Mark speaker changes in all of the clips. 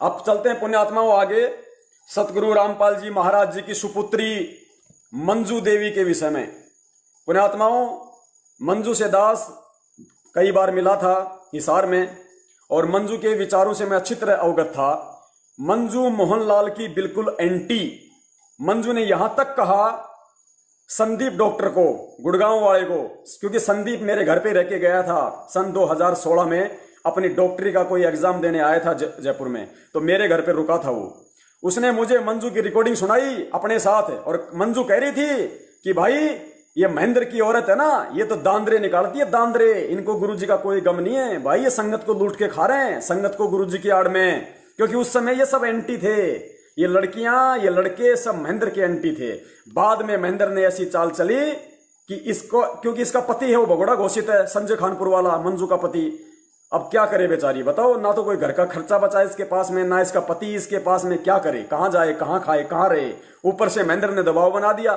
Speaker 1: अब चलते हैं पुण्यात्माओं आगे सतगुरु रामपाल जी महाराज जी की सुपुत्री मंजू देवी के विषय में। पुण्यात्माओं, मंजू से दास कई बार मिला था हिसार में और मंजू के विचारों से मैं अच्छी तरह अवगत था। मंजू मोहनलाल की बिल्कुल एंटी। मंजू ने यहां तक कहा संदीप डॉक्टर को, गुड़गांव वाले को, क्योंकि संदीप मेरे घर पे रह के गया था सन 2016 में, अपनी डॉक्टरी का कोई एग्जाम देने आया था जयपुर में, तो मेरे घर पे रुका था वो। उसने मुझे मंजू की रिकॉर्डिंग सुनाई अपने साथ और मंजू कह रही थी कि भाई ये महेंद्र की औरत है ना, ये तो दांदरे निकालती है, दांदरे, इनको गुरुजी का कोई गम नहीं है भाई, ये संगत को लूट के खा रहे हैं, संगत को गुरुजी की आड़ में। क्योंकि उस समय ये सब एंटी थे, ये लड़कियां ये लड़के सब महेंद्र के एंटी थे। बाद में महेंद्र ने ऐसी चाल चली कि इसको, क्योंकि इसका पति है वो भगोड़ा घोषित है, संजय खानपुर वाला मंजू का पति। अब क्या करे बेचारी, बताओ, ना तो कोई घर का खर्चा बचा इसके पास में, ना इसका पति इसके पास में, क्या करे, कहां जाए, कहां खाए, कहां रहे। ऊपर से महेंद्र ने दबाव बना दिया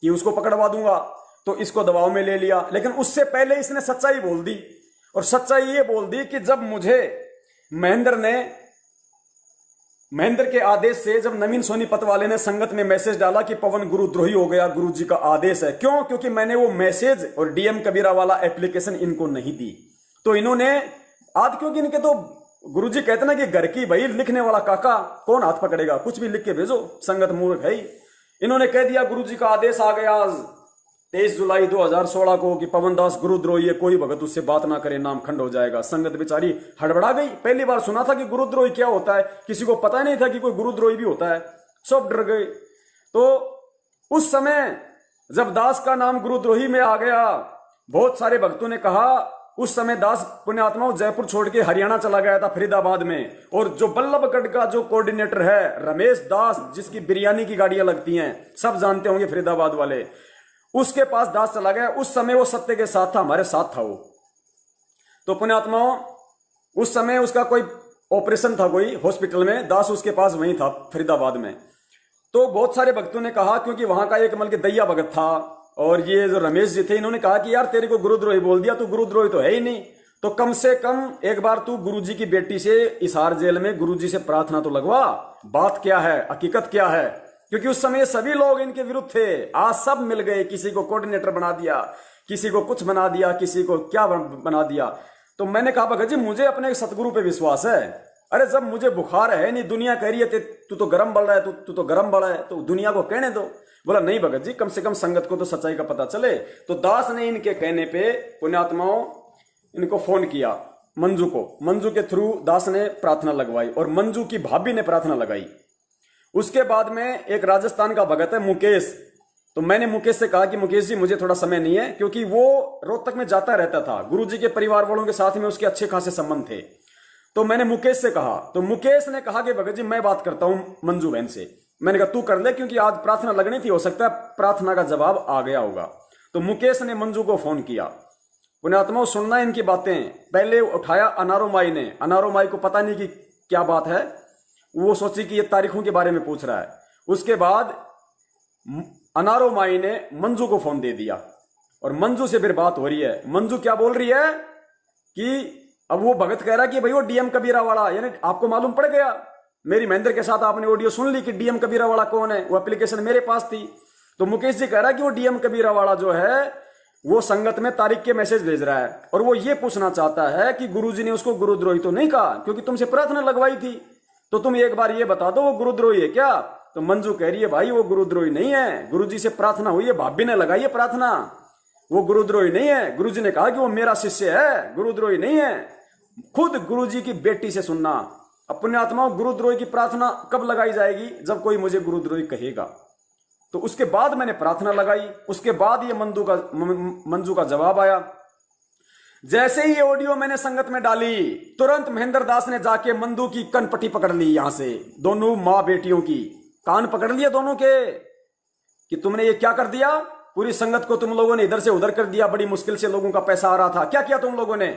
Speaker 1: कि उसको पकड़वा दूंगा, तो इसको दबाव में ले लिया। लेकिन उससे पहले इसने सच्चाई बोल दी, और सच्चाई ये बोल दी कि जब मुझे महेंद्र के आदेश से, जब नवीन सोनीपत वाले ने संगत में मैसेज डाला कि पवन गुरुद्रोही हो गया, गुरुजी का आदेश है, क्यों? क्योंकि मैंने वो मैसेज और डीएम कबीरा वाला एप्लीकेशन इनको नहीं दी, तो इन्होंने आज, क्योंकि इनके तो गुरुजी कहते ना कि घर की भाई लिखने वाला काका कौन हाथ पकड़ेगा, कुछ भी लिख के भेजो, संगत मूर्ख है ही। इन्होंने कह दिया गुरुजी का आदेश आ गया 23 जुलाई 2016 को कि पवन दास गुरुद्रोही है, कोई भगत उससे बात ना करे, नाम खंड हो जाएगा। संगत बेचारी हड़बड़ा गई, पहली बार सुना था कि गुरुद्रोही क्या होता है, किसी को पता नहीं था कि कोई गुरुद्रोही भी होता है, सब डर गए। तो उस समय जब दास का नाम गुरुद्रोही में आ गया, बहुत सारे भक्तों ने कहा, उस समय दास पुण्यात्माओं जयपुर छोड़ के हरियाणा चला गया था, फरीदाबाद में, और जो बल्लभगढ़ का जो कोऑर्डिनेटर है रमेश दास, जिसकी बिरयानी की गाड़ियां लगती हैं, सब जानते होंगे फरीदाबाद वाले, उसके पास दास चला गया। उस समय वो सत्य के साथ था, हमारे साथ था वो। तो पुण्यात्माओं, उस समय उसका कोई ऑपरेशन था कोई हॉस्पिटल में, दास उसके पास वहीं था फरीदाबाद में। तो बहुत सारे भक्तों ने कहा, क्योंकि वहां का एक मल के दैया भगत था और ये जो रमेश जी थे, इन्होंने कहा कि यार तेरे को गुरुद्रोही बोल दिया, तू गुरुद्रोही तो है ही नहीं, तो कम से कम एक बार तू गुरुजी की बेटी से हिसार जेल में गुरुजी से प्रार्थना तो लगवा, बात क्या है, हकीकत क्या है। क्योंकि उस समय सभी लोग इनके विरुद्ध थे, आज सब मिल गए, किसी को कोऑर्डिनेटर बना दिया, किसी को कुछ बना दिया, किसी को क्या बना दिया। तो मैंने कहा भगत जी मुझे अपने सतगुरु पे विश्वास है, अरे जब मुझे बुखार है नहीं, दुनिया कह रही है तू तो गर्म बढ़ रहा है, तू तो गर्म बढ़ा है, तो दुनिया को कहने दो। बोला नहीं भगत जी, कम से कम संगत को तो सच्चाई का पता चले। तो दास ने इनके कहने पे पुण्यात्माओं इनको फोन किया, मंजू को, मंजू के थ्रू दास ने प्रार्थना लगवाई और मंजू की भाभी ने प्रार्थना लगाई। उसके बाद में एक राजस्थान का भगत है मुकेश, तो मैंने मुकेश से कहा कि मुकेश जी मुझे थोड़ा समय नहीं है, क्योंकि वो रोहतक में जाता रहता था, गुरुजी के परिवार वालों के साथ में उसके अच्छे खासे संबंध थे। तो मैंने मुकेश से कहा, तो मुकेश ने कहा कि भगत जी मैं बात करता हूं मंजू बहन से। मैंने कहा तू कर ले, क्योंकि आज प्रार्थना लगनी थी, हो सकता है प्रार्थना का जवाब आ गया होगा। तो मुकेश ने मंजू को फोन किया। पुण्यात्माओं सुनना इनकी बातें। पहले उठाया अनारो माई ने, अनारो माई को पता नहीं कि क्या बात है, वो सोची कि ये तारीखों के बारे में पूछ रहा है। उसके बाद अनारो माई ने मंजू को फोन दे दिया और मंजू से फिर बात हो रही है। मंजू क्या बोल रही है कि अब वो भगत कह रहा है कि भाई वो डीएम कबीरा वाला, यानी आपको मालूम पड़ गया, मेरी महेंद्र के साथ आपने ऑडियो सुन ली कि डीएम कबीरा वाला कौन है, वो एप्लीकेशन मेरे पास थी। तो मुकेश जी कह रहा है कि वो डीएम कबीरा वाला जो है वो संगत में तारीख के मैसेज भेज रहा है और वो ये पूछना चाहता है कि गुरुजी ने उसको गुरुद्रोही तो नहीं कहा, क्योंकि तुमसे प्रार्थना लगवाई थी, तो तुम एक बार ये बता दो वो गुरुद्रोही है क्या। तो मंजू कह रही है भाई वो गुरुद्रोही नहीं है, गुरुजी से प्रार्थना हुई है, भाभी ने लगाई है प्रार्थना, वो गुरुद्रोही नहीं है। गुरुजी ने कहा कि वो मेरा शिष्य है, गुरुद्रोही नहीं है। खुद गुरुजी की बेटी से सुनना। अब पुण्यात्माओं गुरुद्रोही की प्रार्थना कब लगाई जाएगी, जब कोई मुझे गुरुद्रोही कहेगा। तो उसके बाद मैंने प्रार्थना लगाई, उसके बाद ये मंजू का जवाब आया। जैसे ही ये ऑडियो मैंने संगत में डाली, तुरंत महेंद्र दास ने जाके मंजू की कनपट्टी पकड़ ली, यहां से दोनों मां बेटियों की कान पकड़ लिया दोनों के, कि तुमने ये क्या कर दिया, पूरी संगत को तुम लोगों ने इधर से उधर कर दिया, बड़ी मुश्किल से लोगों का पैसा आ रहा था, क्या किया तुम लोगों ने,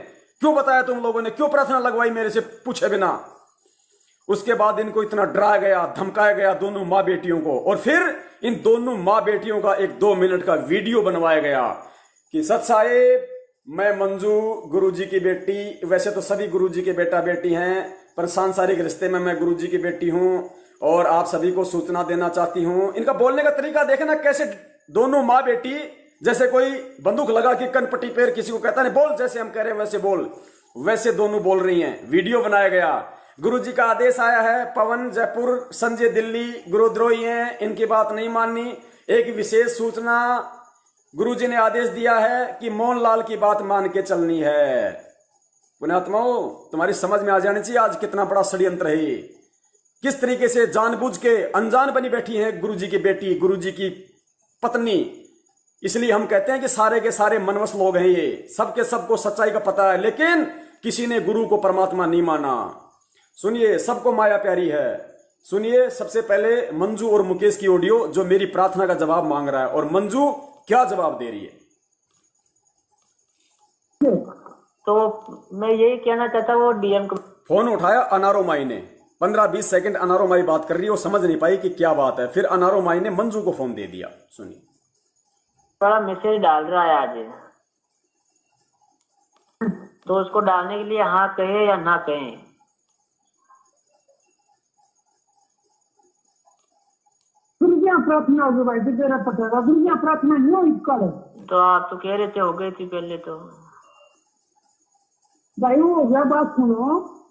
Speaker 1: क्यों बताया तुम लोगों ने, क्यों प्रार्थना लगवाई मेरे से पूछे बिना। उसके बाद इनको इतना डराया गया, धमकाया गया दोनों मां बेटियों को, और फिर इन दोनों मां बेटियों का एक 2 मिनट का वीडियो बनवाया गया कि सत साहेब मैं मंजू गुरुजी की बेटी, वैसे तो सभी गुरुजी के बेटा बेटी हैं, पर सांसारिक रिश्ते में मैं गुरुजी की बेटी हूं और आप सभी को सूचना देना चाहती हूं। इनका बोलने का तरीका देखे ना, कैसे दोनों माँ बेटी जैसे कोई बंदूक लगा के कनपट्टी पैर किसी को कहता नहीं बोल, जैसे हम कह रहे हैं वैसे बोल, वैसे दोनों बोल रही हैं। वीडियो बनाया गया, गुरुजी का आदेश आया है, पवन जयपुर, संजय दिल्ली गुरुद्रोही हैं, इनकी बात नहीं माननी। एक विशेष सूचना, गुरुजी ने आदेश दिया है कि मोहनलाल की बात मान के चलनी है। पुण्यात्माओं, तुम्हारी समझ में आ जानी चाहिए आज कितना बड़ा षड्यंत्र है ये, किस तरीके से जानबूझ के अनजान बनी बैठी है गुरुजी की बेटी, गुरुजी की पत्नी। इसलिए हम कहते हैं कि सारे के सारे मनवश लोग हैं ये, सबके सबको सच्चाई का पता है, लेकिन किसी ने गुरु को परमात्मा नहीं माना। सुनिए, सबको माया प्यारी है। सुनिए सबसे पहले मंजू और मुकेश की ऑडियो, जो मेरी प्रार्थना का जवाब मांग रहा है, और मंजू क्या जवाब दे रही है।
Speaker 2: तो मैं यही कहना चाहता हूँ, वो डीएम को
Speaker 1: फोन उठाया अनारो माई ने, 15-20 सेकंड अनारो माई बात कर रही है, वो समझ नहीं पाई कि क्या बात है। फिर अनारो माई ने मंजू को फोन दे दिया। सुनिए,
Speaker 2: बड़ा मैसेज डाल रहा है आज, तो उसको डालने के लिए हाँ कहे या ना कहे।
Speaker 3: दुर्गा प्रार्थना होगी भाई, तेरा पता है दुर्गा प्रार्थना नहीं हो कल।
Speaker 2: तो आप तो कह रहे थे हो गई थी पहले तो
Speaker 3: भाई वो हो गया। बात सुनो,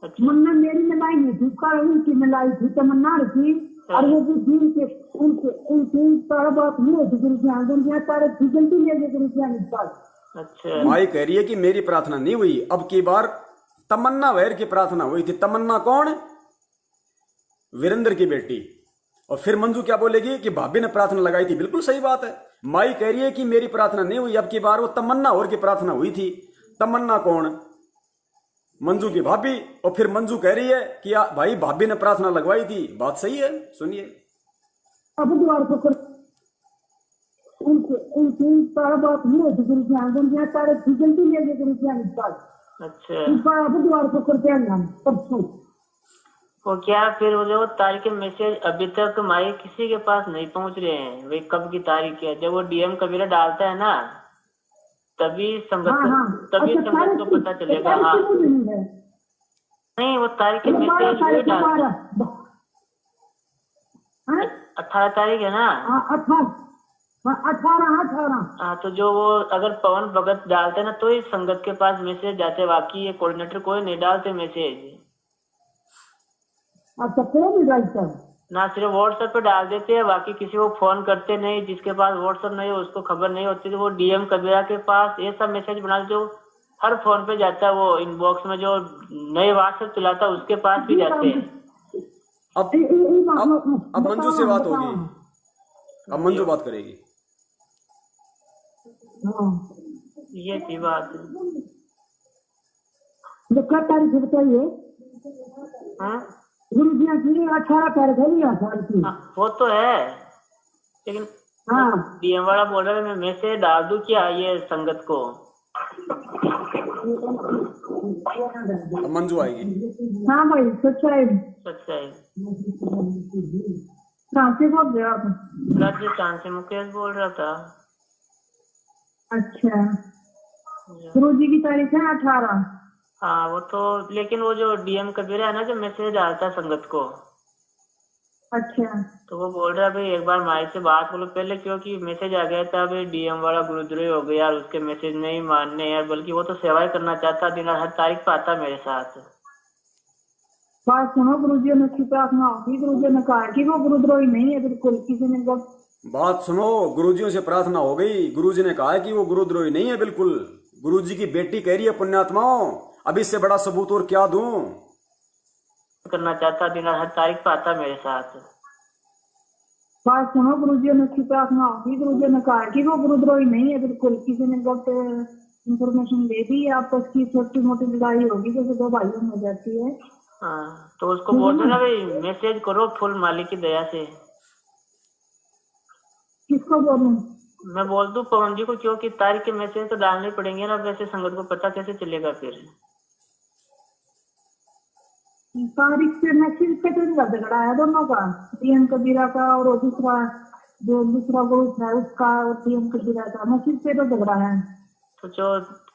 Speaker 2: अच्छा।
Speaker 3: मन्ना मेरी मिलाई नहीं थी, कल उनकी मिलाई थी, तमन्ना रखी, और वो भी दिन के उनकी तारा बात नहीं होती, गुरुजी तारे गलती ले गए गुरुजी पास।
Speaker 2: अच्छा,
Speaker 1: माई कह रही है कि मेरी प्रार्थना नहीं हुई, अब की बार तमन्ना वैर की प्रार्थना हुई थी। तमन्ना कौन? वीरेंद्र की बेटी। और फिर मंजू क्या बोलेगी कि भाभी ने प्रार्थना लगाई थी। बिल्कुल सही बात है, माई कह रही है कि मेरी प्रार्थना नहीं हुई, अब की बार वो तमन्ना और की प्रार्थना हुई थी। तमन्ना कौन? मंजू की भाभी। और फिर मंजू कह रही है कि भाई भाभी ने प्रार्थना लगवाई थी। बात सही है, सुनिए।
Speaker 3: अब द्वार को उनकी तारा बात नहीं होती, गुरुजी तारे गलती ले गए गुरुजी पास।
Speaker 2: अच्छा,
Speaker 3: अब द्वार को करते हैं परसों।
Speaker 2: वो क्या फिर वो जो तारीख के मैसेज अभी तक माई किसी के पास नहीं पहुंच रहे हैं, वे कब की तारीख है। जब वो डीएम कबीरा डालता है ना, तभी संगत तभी
Speaker 3: अच्छा,
Speaker 2: संगत को पता चलेगा। हाँ नहीं, वो तारीख के मैसेज वही डालता है। 18 तारीख है ना।
Speaker 3: 18।
Speaker 2: हाँ, तो जो वो अगर पवन भगत डालते ना, तो ही संगत के पास मैसेज जाते। बाकी ये कोऑर्डिनेटर कोई नहीं डालते मैसेज।
Speaker 3: अच्छा, कोई भी डालता
Speaker 2: ना, सिर्फ व्हाट्सएप पे डाल देते हैं, बाकी किसी को फोन करते नहीं। जिसके पास व्हाट्सएप नहीं है उसको खबर नहीं होती। तो वो डीएम कबीरा के पास ऐसा मैसेज बना जो हर फोन पे जाता है, वो इनबॉक्स में जो नए व्हाट्सएप चलाता है उसके पास भी जाते हैं।
Speaker 1: अब मंजू से बात होगी, अब मंजू बात करेगी।
Speaker 2: ये थी बात।
Speaker 3: क्या तारीख बताइए? गुरु जी की 18 तारीख है।
Speaker 2: वो तो है, लेकिन
Speaker 3: हाँ,
Speaker 2: डीएम वाला बोल रहा है मैं मैसेज डाल दूं क्या ये संगत को।
Speaker 1: अब मंजू आएगी।
Speaker 3: हाँ भाई, सच्चाई
Speaker 2: सच्चाई।
Speaker 3: कहाँ से बोल रहे हो आप?
Speaker 2: राजस्थान से मुकेश बोल रहा था।
Speaker 3: अच्छा, गुरु जी की तारीख है 18।
Speaker 2: हाँ, वो तो, लेकिन वो जो डीएम कबीरा है ना, जो मैसेज डालता है संगत को।
Speaker 3: अच्छा,
Speaker 2: तो वो बोल रहा है भाई एक बार माई से बात करो पहले, क्योंकि मैसेज आ गया था भाई डीएम वाला गुरुद्रोही हो गया और उसके मैसेज नहीं मानने हैं। बल्कि वो तो सेवा ही करना चाहता, दिन हर तारीख पे आता मेरे साथ।
Speaker 3: बात सुनो, गुरुजी ने की प्रार्थना होगी, गुरुजी ने कहा कि वो गुरुद्रोही नहीं है बिल्कुल। किसी ने
Speaker 1: बात सुनो, गुरुजियों से प्रार्थना हो गई, गुरुजी ने कहा कि वो गुरुद्रोही नहीं है बिल्कुल। गुरुजी की बेटी कह रही है पुण्यात्माओं, अब इससे बड़ा सबूत और क्या दूं।
Speaker 2: करना चाहता, दिन हर तारीख पे आता मेरे साथ।
Speaker 3: बात सुनो, गुरुजी ने की प्रार्थना होगी, गुरुजी ने कहा कि वो गुरुद्रोही नहीं है बिल्कुल। किसी ने गलत इंफॉर्मेशन दे दी, आपस की छोटी मोटी लड़ाई होगी जैसे दो भाइयों में हो जाती है।
Speaker 2: हाँ, तो उसको बोल देना भाई मैसेज करो फुल मालिक की दया से।
Speaker 3: किसको बोलूं?
Speaker 2: मैं बोल दूं पवन जी को, क्योंकि तारीख के मैसेज तो डालने पड़ेंगे ना, वैसे संगत को पता कैसे चलेगा फिर।
Speaker 3: तारीख से मैसेज पे तो इनका झगड़ा है दोनों का, डीएम कबीरा का और दूसरा जो दूसरा ग्रुप है उसका, और डीएम कबीरा का मैसेज पे तो झगड़ा है।
Speaker 2: तो जो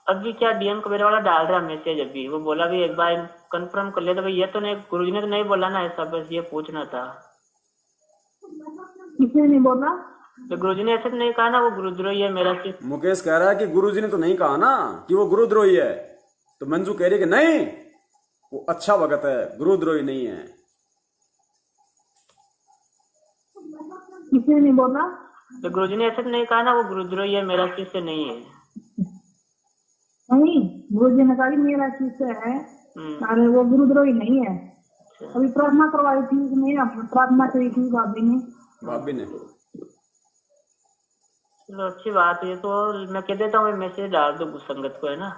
Speaker 2: अभी क्या डीएम कबीरा वाला डाल रहा मैसेज, अभी वो बोला भी एक बार कंफर्म कर ले। तो भाई ये तो नहीं, गुरुजी ने तो नहीं बोला ना ऐसा, बस ये पूछना था।
Speaker 3: किसने नहीं बोला?
Speaker 2: तो गुरुजी ने ऐसा तो नहीं कहा ना वो गुरुद्रोही है मेरा शिष्य।
Speaker 1: मुकेश कह रहा है कि गुरुजी ने तो नहीं कहा ना कि वो गुरुद्रोही है, तो मंजू कह रही है कि नहीं वो अच्छा भगत है, गुरुद्रोही नहीं है।
Speaker 3: किसने नहीं बोला?
Speaker 2: तो गुरुजी ने ऐसा तो नहीं कहा ना वो गुरुद्रोही है मेरा शिष्य नहीं है।
Speaker 3: नहीं, गुरुजी ने कहा कि मेरा शिष्य है, अरे वो गुरुद्रोही नहीं है। अभी प्रार्थना करवाई थी उसने, प्रार्थना करी थी भाभी ने।
Speaker 2: चलो अच्छी बात है। तो मैं कह देता हूँ मैसेज डाल दो संगत को, है ना।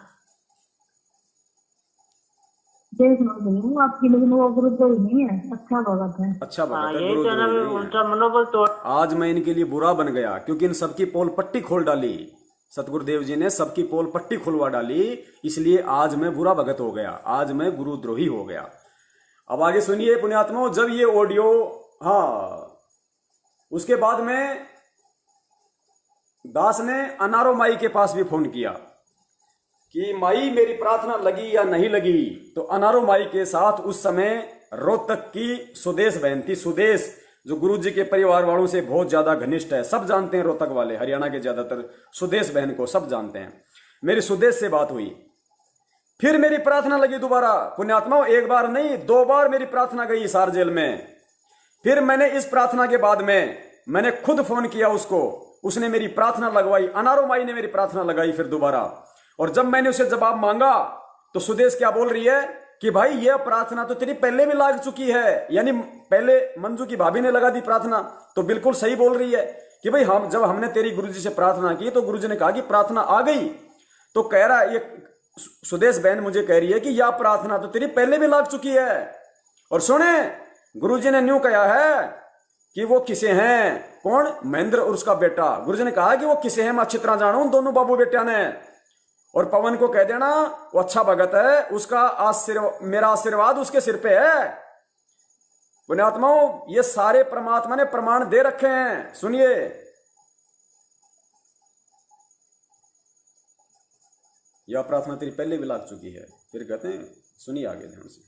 Speaker 3: देख लो नहीं आपकी, लेकिन वो गुरुद्रोही नहीं है, अच्छा भगत है।
Speaker 1: अच्छा भगत है,
Speaker 2: यही तो ना,
Speaker 1: गुरुद्रोही नहीं है।
Speaker 2: उनका मनोबल तोड़।
Speaker 1: आज मैं इनके लिए बुरा बन गया क्योंकि इन सबकी पोल पट्टी खोल डाली। सतगुरुदेव जी ने सबकी पोल पट्टी खुलवा डाली, इसलिए आज मैं बुरा भगत हो गया, आज मैं गुरुद्रोही हो गया। अब आगे सुनिए पुण्यात्माओं, जब ये ऑडियो, हाँ, उसके बाद में दास ने अनारो माई के पास भी फोन किया कि माई मेरी प्रार्थना लगी या नहीं लगी। तो अनारो माई के साथ उस समय रोहतक की सुदेश बहन थी। सुदेश जो गुरुजी के परिवार वालों से बहुत ज्यादा घनिष्ठ है, सब जानते हैं, रोहतक वाले, हरियाणा के ज्यादातर सुदेश बहन को सब जानते हैं। मेरी सुदेश से बात हुई, फिर मेरी प्रार्थना लगी दोबारा। पुण्यात्माओं, एक बार नहीं 2 बार मेरी प्रार्थना गई हिसार जेल में। फिर मैंने इस प्रार्थना के बाद में मैंने खुद फोन किया उसको, उसने मेरी प्रार्थना लगवाई, अनारो माई ने मेरी प्रार्थना लगाई फिर दोबारा। और जब मैंने उसे जवाब मांगा तो सुदेश क्या बोल रही है कि भाई यह प्रार्थना तो तेरी पहले भी लग चुकी है, यानी पहले मंजू की भाभी ने लगा दी प्रार्थना। तो बिल्कुल सही बोल रही है कि भाई हम जब हमने तेरी गुरुजी से प्रार्थना की तो गुरुजी ने कहा कि प्रार्थना आ गई। तो कह रहा ये सुदेश बहन मुझे कह रही है कि यह प्रार्थना तो तेरी पहले भी लग चुकी है। और सुने, गुरुजी ने न्यू कहा है कि वो किसे हैं, कौन, महेंद्र और उसका बेटा। गुरुजी ने कहा कि वो किसे हैं मैं अच्छी तरह जानू, दोनों बाबू बेटिया ने। और पवन को कह देना वो अच्छा भगत है, उसका मेरा आशीर्वाद उसके सिर पे है। पुण्यात्माओं, ये सारे परमात्मा ने प्रमाण दे रखे हैं, सुनिए। यह प्रार्थना तेरी पहले भी लग चुकी है। फिर कहते हैं, सुनिए आगे ध्यान से।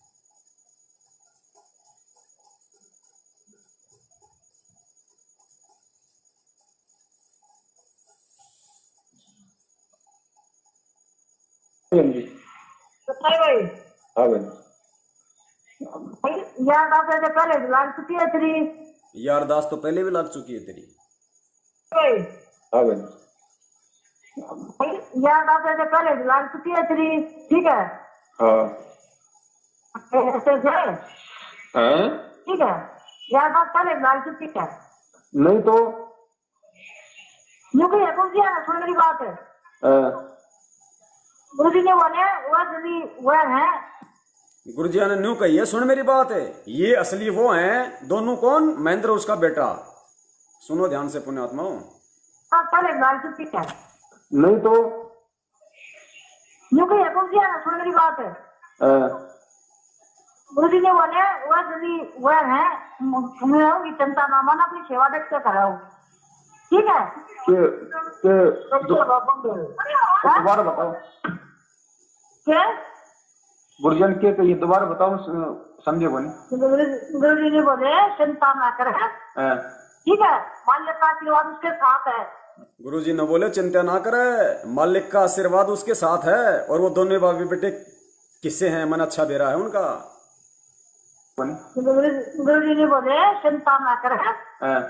Speaker 3: भाई
Speaker 4: हाँ भाई,
Speaker 3: यार आप ऐसे पहले लग चुकी है तेरी।
Speaker 1: यारदास तो पहले भी लग चुकी है तेरी।
Speaker 4: हाँ भाई,
Speaker 3: यार आप ऐसे पहले लग चुकी है तेरी, ठीक है।
Speaker 4: हाँ
Speaker 3: ऐसे है,
Speaker 4: हाँ,
Speaker 3: ठीक है। यार बात पहले लग चुकी है,
Speaker 4: नहीं तो
Speaker 3: यूं कहीं कौन सी सुन मेरी बात है।
Speaker 4: हाँ,
Speaker 3: गुरुजी ने बोले वो है,
Speaker 1: गुरुजी ने न्यू कही है, सुन मेरी बात है, ये असली वो हैं दोनों। कौन? महेंद्र उसका बेटा। सुनो ध्यान से पुण्यात्माओं।
Speaker 3: पहले लग चुकी है,
Speaker 4: नहीं तो
Speaker 3: यूं कहीं कौन सी सुन मेरी बात है।
Speaker 4: हाँ,
Speaker 3: गुरुजी ने बोले वो है, मैं चिंता ना माना, अपनी सेवा देख के कराओ, ठीक है।
Speaker 4: दोबारा बताओ
Speaker 3: क्या
Speaker 4: गुरुजन के कहिए, दोबारा बताओ, समझे बोले।
Speaker 3: गुरुजी ने बोले चिंता ना करे,
Speaker 4: हाँ,
Speaker 3: ठीक है, माल्य का आशीर्वाद उसके साथ है।
Speaker 1: गुरुजी ने बोले चिंता ना करे, मालिक का आशीर्वाद उसके साथ है। और वो दोनों बाबी बेटे किससे हैं? मन अच्छा बेरा है उनका।
Speaker 3: गुरुजी ने बोले चिंता ना करे,
Speaker 4: हाँ,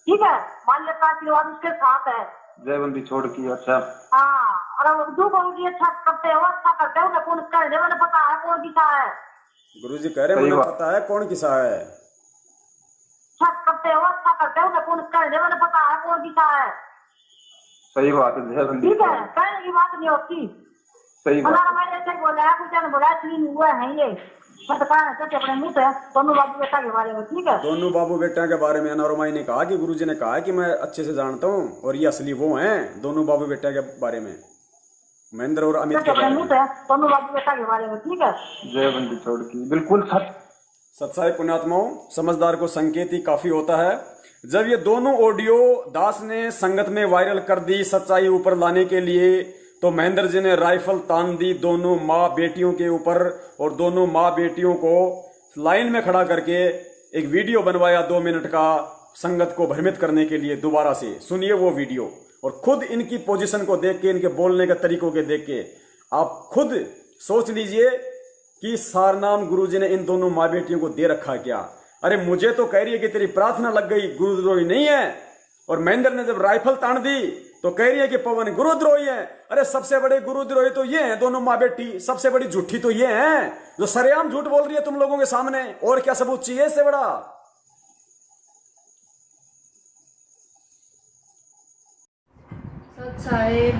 Speaker 3: ठीक है, माल्य का आशीर्वाद उसके साथ है।
Speaker 4: जयबंदी छोड़ की। अच्छा,
Speaker 3: हाँ, अरे जो गुरुजी अच्छा करते हो, अच्छा करते हो, कौन कर दे, मैंने पता है कौन किसा है।
Speaker 1: गुरुजी कह रहे मुझे पता है कौन किसा है।
Speaker 3: अच्छा करते हो, अच्छा करते हो, कौन कर दे, मैंने पता है कौन किसा है।
Speaker 4: सही बात है जयबंदी,
Speaker 3: ठीक है, कहने की बात नहीं होती।
Speaker 4: सही बात है।
Speaker 3: मैंने ऐसे बोला है, कुछ ने बोला तीन हुआ है ये, मैं तो कहा है अपने मुंह पे दोनों बाबू बेटा के बारे में, ठीक है।
Speaker 1: दोनों बाबू बेटा के बारे में अनारोमाई ने कहा कि गुरुजी ने कहा कि मैं अच्छे से जानता हूँ, और ये असली वो हैं दोनों बाबू बेटा के बारे में, महेंद्र और अमित के
Speaker 3: अपने
Speaker 1: बारे
Speaker 3: मुंह
Speaker 1: में।
Speaker 3: पे दोनों बाबू बेटा के बारे में, ठीक है।
Speaker 4: जयबंदी छोड़ की, बिल्कुल सच।
Speaker 1: सच्चाई पुण्यात्माओं, समझदार को संकेत ही काफी होता है। जब ये दोनों ऑडियो दास ने संगत में वायरल कर दी सच्चाई ऊपर लाने के लिए, तो महेंद्र जी ने राइफल तान दी दोनों माँ बेटियों के ऊपर और दोनों माँ बेटियों को लाइन में खड़ा करके एक वीडियो बनवाया 2 मिनट का संगत को भ्रमित करने के लिए। दोबारा से सुनिए वो वीडियो और खुद इनकी पोजीशन को देख के, इनके बोलने के तरीकों के देख के आप खुद सोच लीजिए कि सारनाम गुरुजी ने इन दोनों माँ बेटियों को दे रखा क्या। अरे मुझे तो कह रही है कि तेरी प्रार्थना लग गई, गुरुद्रोही नहीं है। और महेंद्र ने जब राइफल तान दी तो कह रही है कि पवन गुरुद्रोही है। अरे सबसे बड़े गुरुद्रोही तो ये हैं दोनों माँ बेटी, सबसे बड़ी झूठी तो ये हैं जो सरेआम झूठ बोल रही है तुम लोगों के सामने। और क्या सबूत चाहिए इससे बड़ा?
Speaker 5: सत साहेब,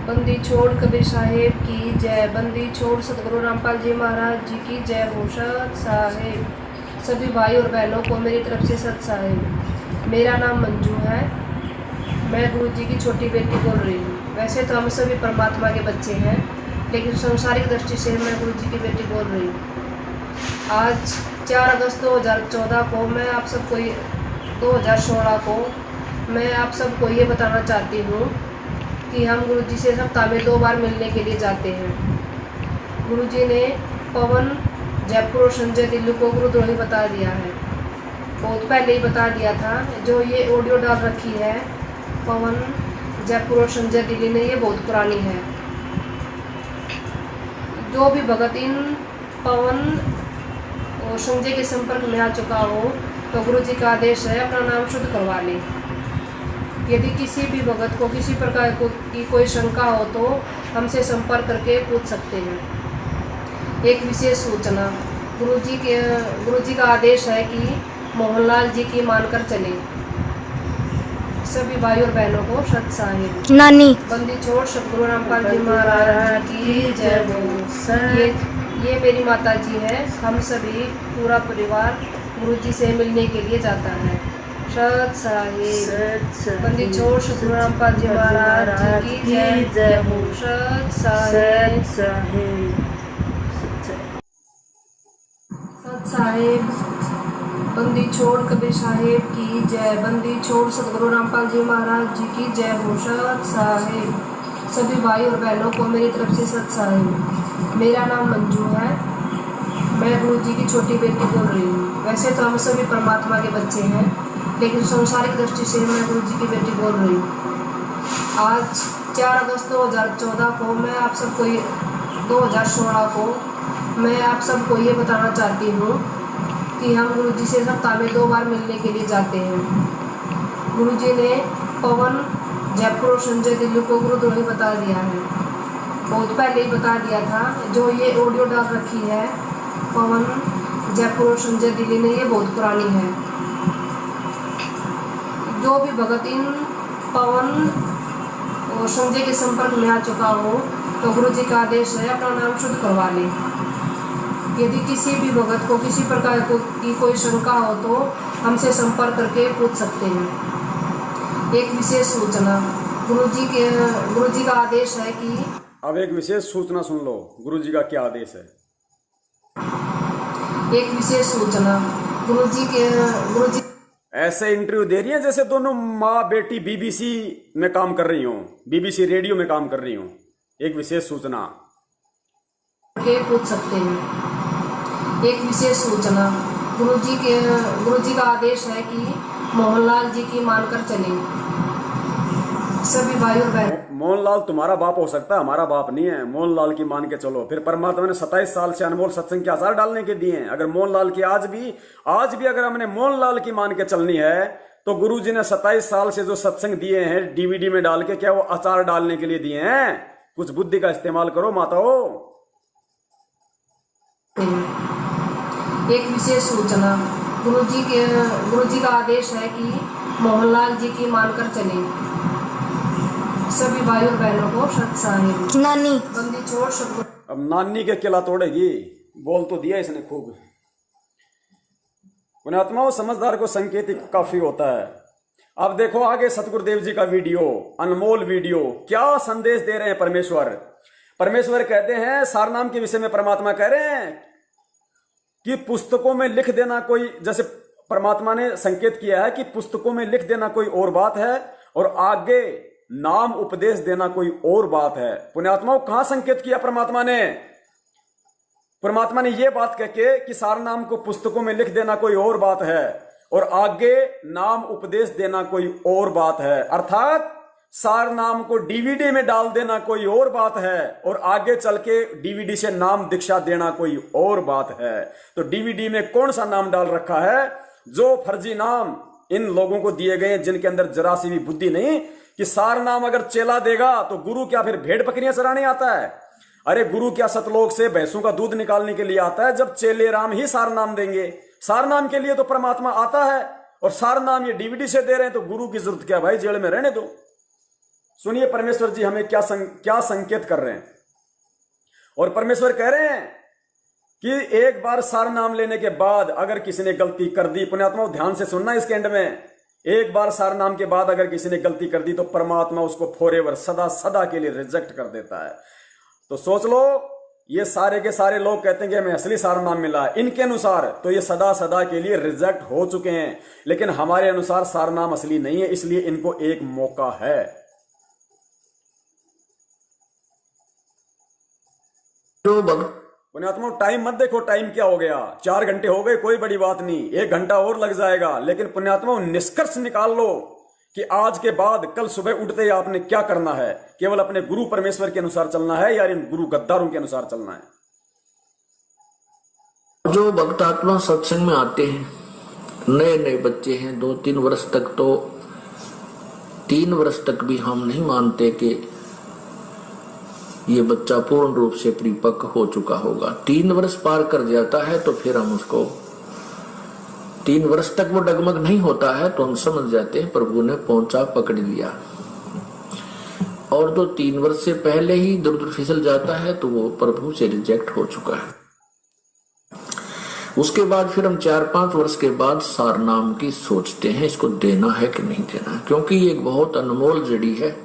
Speaker 5: बंदी छोड़ कबीर साहेब की जय। बंदी छोड़ सतगुरु रामपाल जी महाराज जी की जय हो। सत साहेब, सभी भाई और बहनों को मेरी तरफ से सत साहेब। मेरा नाम मंजू है, मैं गुरु जी की छोटी बेटी बोल रही हूँ। वैसे तो हम सभी परमात्मा के बच्चे हैं, लेकिन संसारिक दृष्टि से मैं गुरु जी की बेटी बोल रही हूँ। आज 4 अगस्त 2014 को मैं आप सबको 2016 को मैं आप सबको ये बताना चाहती हूँ कि हम गुरु जी से सप्ताह में 2 बार मिलने के लिए जाते हैं। गुरु जी ने पवन, जयपुर और संजय दिल्ली को गुरुद्रोही बता दिया है, बहुत पहले ही बता दिया था। जो ये ऑडियो डाल रखी है पवन, जयपुर और संजय दिल्ली ने, ये बहुत पुरानी है। जो भी भगत इन पवन और संजय के संपर्क में आ चुका हो तो गुरु जी का आदेश है अपना नाम शुद्ध करवा ले। यदि किसी भी भगत को किसी प्रकार की कोई शंका हो तो हमसे संपर्क करके पूछ सकते हैं। एक विशेष सूचना, गुरु जी का आदेश है कि मोहनलाल जी की मानकर चले। सभी भाई और बहनों को सत साहिब।
Speaker 6: नानी
Speaker 5: बंदी छोड़ सतगुरु रामपाल जी महाराज की जय हो। ये मेरी माता जी है। हम सभी पूरा परिवार गुरु जी से मिलने के लिए जाता है। सत साहिब। बंदी छोड़ सतगुरु रामपाल जी महाराज जी की जय हो। सत साहिब। सत साहिब। बंदी छोड़ कबीर साहेब की जय। बंदी छोड़ सतगुरु रामपाल जी महाराज जी की जय हो। सत साहिब। सभी भाई और बहनों को मेरी तरफ से सत साहिब। मेरा नाम मंजू है, मैं गुरु जी की छोटी बेटी बोल रही हूँ। वैसे तो हम सभी परमात्मा के बच्चे हैं, लेकिन संसारिक दृष्टि से मैं गुरु जी की बेटी बोल रही हूँ। आज 4 अगस्त 2014 को मैं आप सबको 2016 को मैं आप सबको ये बताना चाहती हूँ कि हम गुरु जी से सप्ताह में 2 बार मिलने के लिए जाते हैं। गुरु जी ने पवन, जयपुर और संजय दिल्ली को गुरुद्रोही बता दिया है, बहुत पहले ही बता दिया था। जो ये ऑडियो डाल रखी है पवन, जयपुर और संजय दिल्ली ने, ये बहुत पुरानी है। जो भी भगत इन पवन और संजय के संपर्क में आ चुका हो तो गुरु जी का आदेश है अपना नाम शुद्ध करवा ले। यदि किसी भी भगत को किसी प्रकार की कोई शंका हो तो हमसे संपर्क करके पूछ सकते हैं। एक विशेष सूचना, गुरु जी का आदेश है कि
Speaker 1: अब एक विशेष सूचना सुन लो, गुरु जी का क्या आदेश है।
Speaker 5: एक विशेष सूचना, गुरु जी
Speaker 1: ऐसे इंटरव्यू दे रही है जैसे दोनों माँ बेटी बीबीसी में काम कर रही हो, बीबीसी रेडियो में काम कर रही हो। एक विशेष सूचना
Speaker 5: के पूछ सकते हैं। एक विशेष सूचना, गुरु जी का आदेश है कि मोहनलाल जी की मानकर चले। सभी भाई और बहन,
Speaker 1: मोहनलाल तुम्हारा बाप हो सकता है, हमारा बाप नहीं है। मोहनलाल की मान के चलो। फिर परमात्मा ने 27 साल से अनमोल सत्संग के आसार डालने के दिए हैं। अगर मोहनलाल की आज भी अगर हमने मोहनलाल की मान के चलनी है तो गुरु जी ने 27 साल से जो सत्संग दिए हैं डीवीडी में डाल के, क्या वो अचार डालने के लिए दिए हैं? कुछ बुद्धि का इस्तेमाल करो माताओं।
Speaker 5: एक विशेष सूचना, गुरु जी का आदेश है कि मोहनलाल जी की मानकर चले। सभी भाई और बहनों को सत साहिब।
Speaker 6: नानी
Speaker 5: बंदी छोड़ सतगुरु।
Speaker 1: अब नानी के किला तोड़ेगी, बोल तो दिया इसने खूब। पुण्यात्माओं, समझदार को संकेत काफी होता है। अब देखो आगे सतगुरुदेव जी का वीडियो, अनमोल वीडियो, क्या संदेश दे रहे हैं परमेश्वर कहते हैं, सारनाम के विषय में परमात्मा कह रहे हैं कि पुस्तकों में लिख देना कोई, जैसे परमात्मा ने संकेत किया है कि पुस्तकों में लिख देना कोई और बात है और आगे नाम उपदेश देना कोई और बात है। पुण्यात्माओं, कहां संकेत किया परमात्मा ने? परमात्मा ने यह बात कह के कि सार नाम को पुस्तकों में लिख देना कोई और बात है और आगे नाम उपदेश देना कोई और बात है, अर्थात सार नाम को डीवीडी में डाल देना कोई और बात है और आगे चल के डीवीडी से नाम दीक्षा देना कोई और बात है। तो डीवीडी में कौन सा नाम डाल रखा है? जो फर्जी नाम इन लोगों को दिए गए हैं जिनके अंदर जरा सी भी बुद्धि नहीं कि सार नाम अगर चेला देगा तो गुरु क्या फिर भेड़ बकरियां चराने आता है? अरे गुरु क्या सतलोक से भैंसों का दूध निकालने के लिए आता है? जब चेले राम ही सार नाम देंगे। सार नाम के लिए तो परमात्मा आता है और सार नाम ये डीवीडी से दे रहे हैं, तो गुरु की जरूरत क्या भाई, जेल में रहने दो। सुनिए परमेश्वर जी हमें क्या संकेत कर रहे हैं। और परमेश्वर कह रहे हैं कि एक बार सार नाम लेने के बाद अगर किसी ने गलती कर दी, पुण्यात्मा ध्यान से सुनना इसके एंड में, एक बार सार नाम के बाद अगर किसी ने गलती कर दी तो परमात्मा उसको फॉरएवर सदा सदा के लिए रिजेक्ट कर देता है। तो सोच लो, ये सारे के सारे लोग कहते हैं कि हमें असली सार नाम मिला है, इनके अनुसार तो ये सदा सदा के लिए रिजेक्ट हो चुके हैं, लेकिन हमारे अनुसार सार नाम असली नहीं है, इसलिए इनको एक मौका है। पुण्यात्मा टाइम मत देखो, टाइम क्या हो गया, 4 घंटे हो गए, कोई बड़ी बात नहीं, 1 घंटा और लग जाएगा, लेकिन पुण्यात्मा निष्कर्ष निकाल लो कि आज के बाद कल सुबह उठते ही आपने क्या करना है। केवल अपने गुरु परमेश्वर के अनुसार चलना है या इन गुरु गद्दारों के अनुसार चलना है?
Speaker 6: जो भक्त आत्मा सत्संग में आते हैं, नए नए बच्चे हैं, 2-3 वर्ष तक, तो 3 वर्ष तक भी हम नहीं मानते कि ये बच्चा पूर्ण रूप से परिपक्व हो चुका होगा। 3 वर्ष पार कर जाता है तो फिर हम उसको, 3 वर्ष तक वो डगमग नहीं होता है तो हम समझ जाते हैं प्रभु ने पहुंचा पकड़ लिया। और तो 3 वर्ष से पहले ही दूर फिसल जाता है तो वो प्रभु से रिजेक्ट हो चुका है। उसके बाद फिर हम 4-5 वर्ष के बाद सार नाम की सोचते हैं, इसको देना है कि नहीं देना, क्योंकि ये एक बहुत अनमोल जड़ी है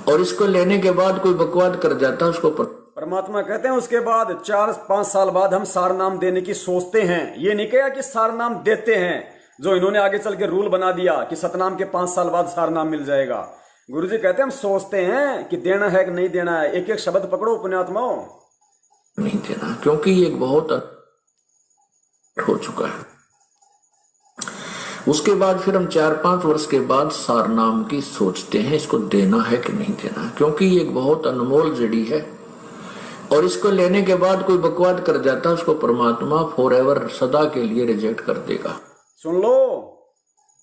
Speaker 6: और इसको लेने के बाद कोई बकवाद कर जाता है उसको
Speaker 1: परमात्मा कहते हैं उसके बाद 4-5 साल बाद हम सार नाम देने की सोचते हैं। ये नहीं कहा कि सार नाम देते हैं, जो इन्होंने आगे चल के रूल बना दिया कि सतनाम के 5 साल बाद सार नाम मिल जाएगा। गुरुजी कहते हैं हम सोचते हैं कि देना है कि नहीं देना है। एक एक शब्द पकड़ो पुण्यात्माओं,
Speaker 6: नहीं देना, क्योंकि ये बहुत हो चुका है। उसके बाद फिर हम 4-5 वर्ष के बाद सार नाम की सोचते हैं, इसको देना है कि नहीं देना, क्योंकि ये एक बहुत अनमोल जड़ी है और इसको लेने के बाद कोई बकवाद कर जाता है उसको परमात्मा फॉरएवर सदा के लिए रिजेक्ट कर देगा।
Speaker 1: सुन लो,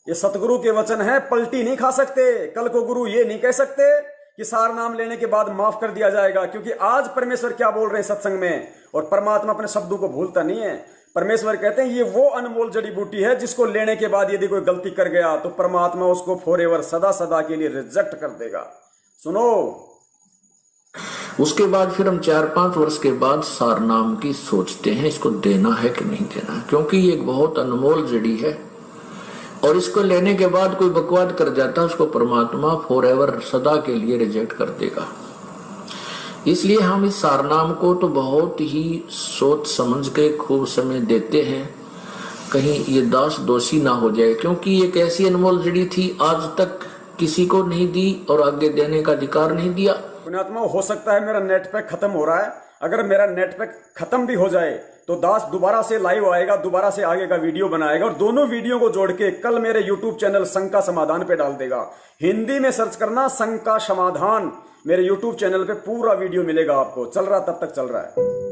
Speaker 1: ये सतगुरु के वचन है, पलटी नहीं खा सकते। कल को गुरु ये नहीं कह सकते कि सार नाम लेने के बाद माफ कर दिया जाएगा, क्योंकि आज परमेश्वर क्या बोल रहे हैं सत्संग में, और परमात्मा अपने शब्दों को भूलता नहीं है। परमेश्वर कहते हैं ये वो अनमोल जड़ी बूटी है जिसको लेने के बाद यदि कोई गलती कर गया तो परमात्मा उसको फॉरएवर सदा सदा के लिए रिजेक्ट कर देगा। सुनो,
Speaker 6: उसके बाद फिर हम 4-5 वर्ष के बाद सार नाम की सोचते हैं, इसको देना है कि नहीं देना, क्योंकि ये एक बहुत अनमोल जड़ी है और इसको लेने के बाद कोई बकवाद कर जाता है उसको परमात्मा फॉरएवर सदा के लिए रिजेक्ट कर देगा। इसलिए हम इस सार नाम को तो बहुत ही सोच समझ के खूब समय देते हैं, कहीं ये दास दोषी ना हो जाए, क्योंकि एक ऐसी अनमोल जड़ी थी, आज तक किसी को नहीं दी और आगे देने का अधिकार नहीं दिया।
Speaker 1: पुण्यात्मा हो सकता है मेरा नेट पैक खत्म हो रहा है, अगर मेरा नेट पैक खत्म भी हो जाए तो दास दोबारा से लाइव आएगा, दोबारा से आगे का वीडियो बनाएगा और दोनों वीडियो को जोड़ के कल मेरे यूट्यूब चैनल संघ का समाधान पे डाल देगा। हिंदी में सर्च करना संघ का समाधान, मेरे यूट्यूब चैनल पे पूरा वीडियो मिलेगा आपको। चल रहा तब तक चल रहा है।